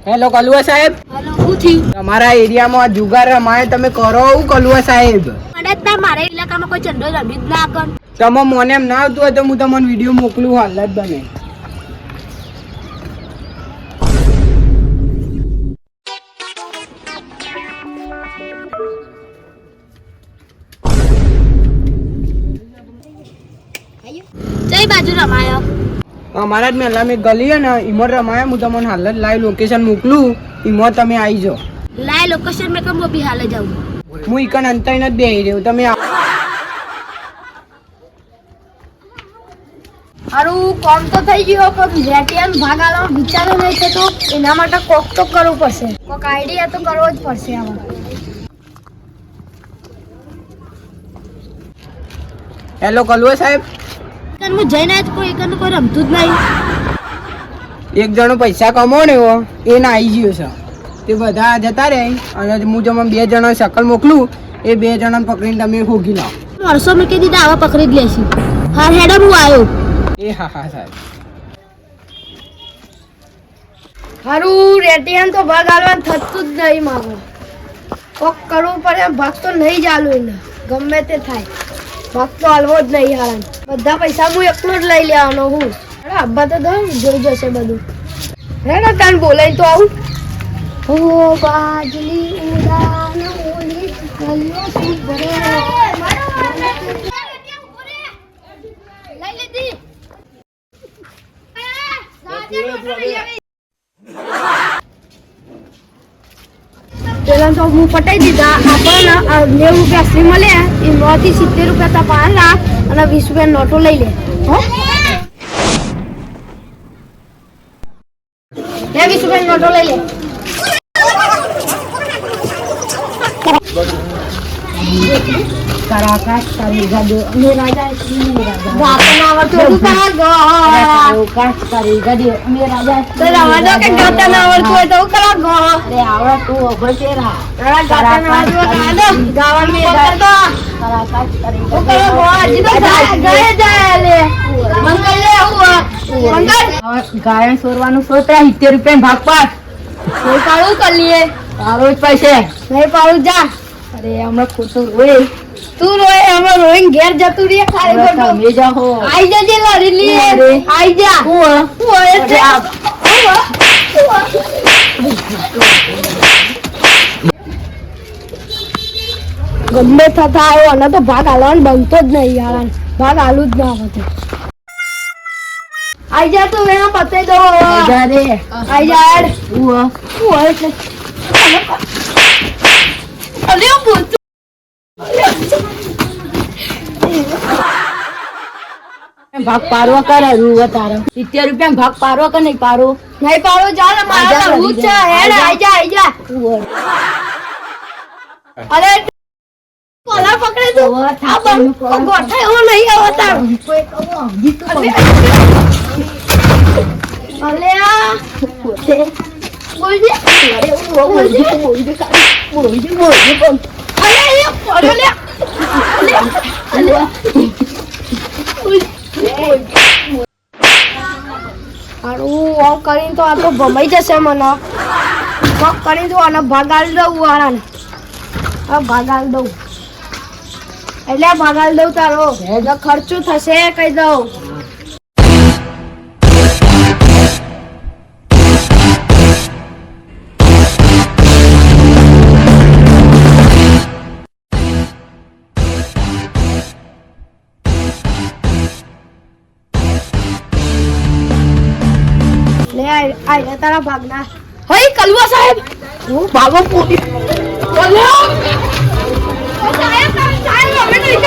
Hello Kalua સાહેબ. Hello શું થયું? તમારા એરિયામાં જુગાર રમાય તમે કરો હું કલુઆ સાહેબ? મારા ઇલાકામાં કોઈ ચંડો રમી જ ના કર. તમે મને એમ ના આવતું હોય તો હું તમને વિડીયો મોકલું હાલ જ બને. કઈ બાજુ રમાયો? અમારા જ મેલા મેં ગલી હે ને ઈમર રમાય. હું તમને હાલ જ લાઈવ લોકેશન મોકલું, ઈમર તમે આવી જાઓ. લાય લોકેશન મેં કમ બી હાલે જાઉં. હું ઈકન અંતર જ બેહી રહ્યો તમે હારું કોમ તો થઈ ગયો પણ લેટિયન ભાગ આલવાનો વિચારો નહીં થતો. એના માટે કોક તો કરવું પડશે, કોક આઈડિયા તો કરવો જ પડશે આમાં. હેલો કલુઆ સાહેબ. હું જઈને જ કોઈ રમતું જ નહીં. એક જણો પૈસા કમાવો ને એવો એ ના આવી ગયો છે. તે બધા જતા રહે અને હું જો બે જણા શકલ મોકલું એ બે જણાને પકડીને તમે હોગી લાવો. વર્ષો મેં કીધી આવા પકડી જ લેશી. હા હેડો હું આવ્યો. એ હા હા સાહેબ. હારું રેટિયન તો ભાગ આલવાનું થતું જ નહીં મારે. કોક કરવું પડે. ભાગ તો નહીં જ આલું એને ગમે તે થાય. ભાગ તો હાલવો જ નહીં હારણ. બધા પૈસા હું એકલો જ લઈ લેવાનો હું. અરે અબ્બા તો જોઈ જશે બધું. હે ને તાન બોલાય તો આવું. ઓ બાજલી ઉડાન ઓલી ગલિયો સુભરે. લઈ લીધી. પેલા તો હું પટાઈ દીધા. આપણને 90 રૂપિયા ફ્રી મળ્યા. એમાંથી 70 રૂપિયા તા 5 લાખ અને 20 રૂપિયા નોટો લઈ લે. હે 20 રૂપિયા નોટો લઈ લે. કરાકાશ કરી ગયો અમે રાજા ગાતા આવડતું કા ગો. કરાકાશ કરી ગયો અમે રાજા તો રવા કે ગાતા ના આવડતું હોય તો કરા ગો. અરે આવડે તું અભળ તેરા ગાતા ના આવડતું ગાવા મે કરતો કરાકાશ કરી ઓ કરા ગો. હજી તો ગયે જાય લે મંગલ લે હું મંગલ ગાયન સોરવાનું સોતા 70 રૂપિયા ભાગ પાડ. કોઈ પાડું કરી લીએ. તારો જ પૈસે નહીં પાડું જા. અરે હમણાં ખોટું રોય તું રોય અમે રોઈન ઘેર જતું રે ખાલી ખોટું. તમે જાઓ આઈ જજે લડી લીએ. આઈ જા. હું ગમે થતા આવ્યો અને તો ભાગ હાલવાનું બનતો જ નહીં યાર. ભાગ હાલું જ ના હતો. આઈ જા તું એમાં પતાઈ દો. રે આઈ જા યાર. હું એટલે અરે બોલ ભાગ પારવા કરે રૂ તારો 70 રૂપિયા ભાગ પારવા કે નહીં પારો? નહીં પાડો જા ને મારા હું છે હેડ. આઈ જા આઈ જા. અરે કોલા પકડે તું. આ બંધ ગોઠા એવો નહીં આવતા. અલે આ બોલ દે. અરે બોલ દે બોલ દે બોલ દે બોલ દે. અરે એ પડો લે. અલે હારું ઓમ કરીને તો આ તો ભમાઈ જશે મને. કોક કરીને તો આને ભાગાડી દઉં વાળાને. હા ભાગાડી દઉં એટલે ભાગાડી દઉં તારો જો ખર્ચું થશે કહી દઉં. લે આ તારા ભાગના. હઈ કલવા સાહેબ હું ભાગો પોતી. કલવા સાહેબ સાહેબ હવે નહીં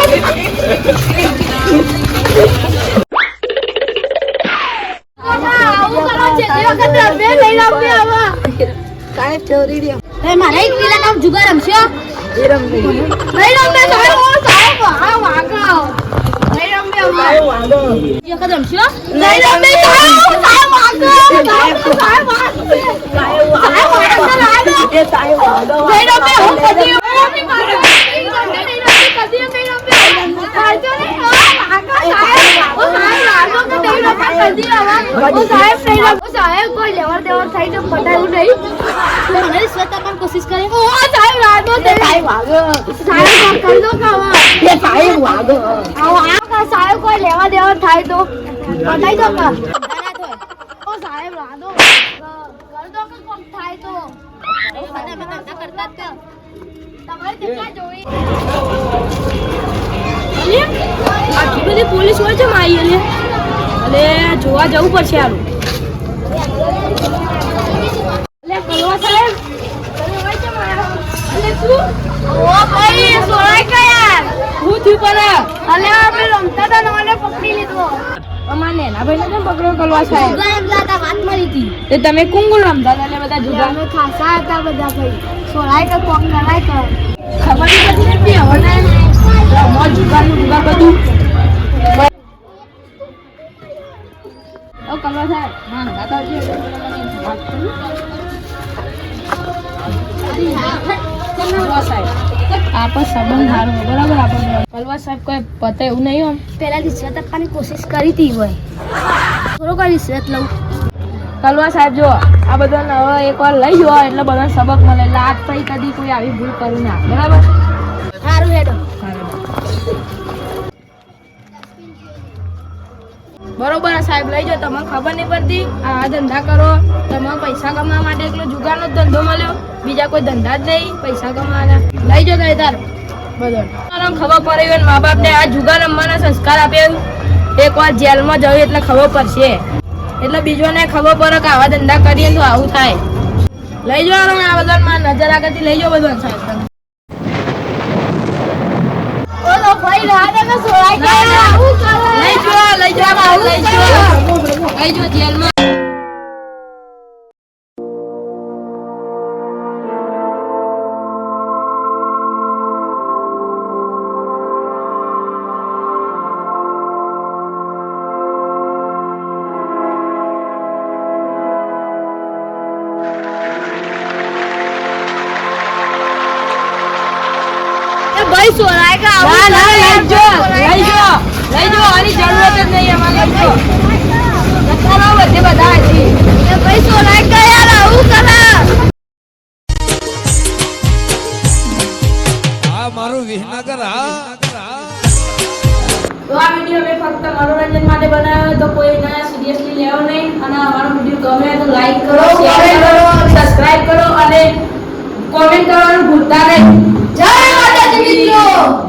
સાહેબ ચોરી રહ્યો. મારા એક પેલા કામ જુગાર રમશો. નહીં રમે સાહેબ. સાહેબ હા વાગો નહીં રમે વાગો રમશો. નહીં રમે સાહેબ વાગો સાહેબ સાહેબ કોઈ લેવર દેવર થાય તો પટાયું નહીં તો મને રિશ્વત આપવાની કોશિશ કરે ઓ સાહેબ રાતો તે સાહેબ વાગો સાહેબ કરી દો કાવા એ સાહેબ વાગો આવો આ સાહેબ કોઈ લેવા દેવા થાય તો પટાઈ દો કા ઓ સાહેબ રાતો કર દો કે કોમ થાય તો મને બતા કરતા જ તમારે કેટલા જોઈ આટલી બધી પોલીસ હોય છે માઈ એટલે જોવા જવું પડશે આનું અલે કલવા સાહેબ તમે હોય છે મારા અલે તું ઓ ભાઈ સોરાય કા યાર હું થયું પર અલે આપણે રમતા હતા નવાને પકડી લીધો અમાને ના ભાઈને કેમ પકડ્યો કલવા સાહેબ ગામલાતા વાત મળી હતી તે તમે કુંગુલ રમતા હતા એટલે બધા જુદા અમે ખાસા હતા બધા ભાઈ સોરાય કા કોક કરાય કર ખબર નથી પડતી હવે ના રમો જુગાનું જુગા બધું ઓ કલવા સાહેબ હા દાદા જે વાત કરું કલવા સાહેબ આપો સંબંધ હારો બરાબર આપણને કલવા સાહેબ કોઈ પતે એવું નહીં આમ પહેલા રિશ્વત આપવાની કોશિશ કરી હતી હોય થોડો કોઈ રિશ્વત લઉં કલવા સાહેબ જો આ બધાને હવે એકવાર લઈ જવા એટલે બધાને સબક મળે એટલે આજ પછી કદી કોઈ આવી ભૂલ કરું ના બરાબર સારું હેડો બરોબર સાહેબ લઈ જાઓ તમને ખબર નહીં પડતી આ ધંધા કરો તમે પૈસા કમાવા માટે એકલો જુગારનો જ ધંધો મળ્યો બીજા કોઈ ધંધા જ નહીં પૈસા કમાવાના લઈ જાઓ તમે તાર બધો ખબર પડે હોય મા બાપને આ જુગાર રમવાના સંસ્કાર આપ્યા એકવાર જેલમાં જવું એટલે ખબર પડશે એટલે બીજોને ખબર પડે કે આવા ધંધા કરીએ તો આવું થાય લઈ જાઓ આ બધા મારા નજર આગળથી લઈ જાઓ બધું સાહેબ તમે ઓલો ભાઈ રાડે ને સોરાય કે આવું કરે લઈ જાઓ જેલમાં ભાઈ સોરાય કા આવું ના લઈ જાઓ આની જરૂરત જ નહીં અમારે લઈ જાઓ નકારો બધે બધા છે એ ભાઈ સોરાય કા યાર આવું કરે આ મારું વિહનગર હા તો આ વિડિયો મેં ફક્ત મનોરંજન માટે બનાવ્યો તો કોઈ ના સિરિયસલી લેવો નહીં અને અમારો વિડિયો ગમે તો લાઈક કરો શેર કરો સબસ્ક્રાઇબ કરો અને કોમેન્ટ કરવાનું ભૂલતા નહીં જય માતાજી મિત્રો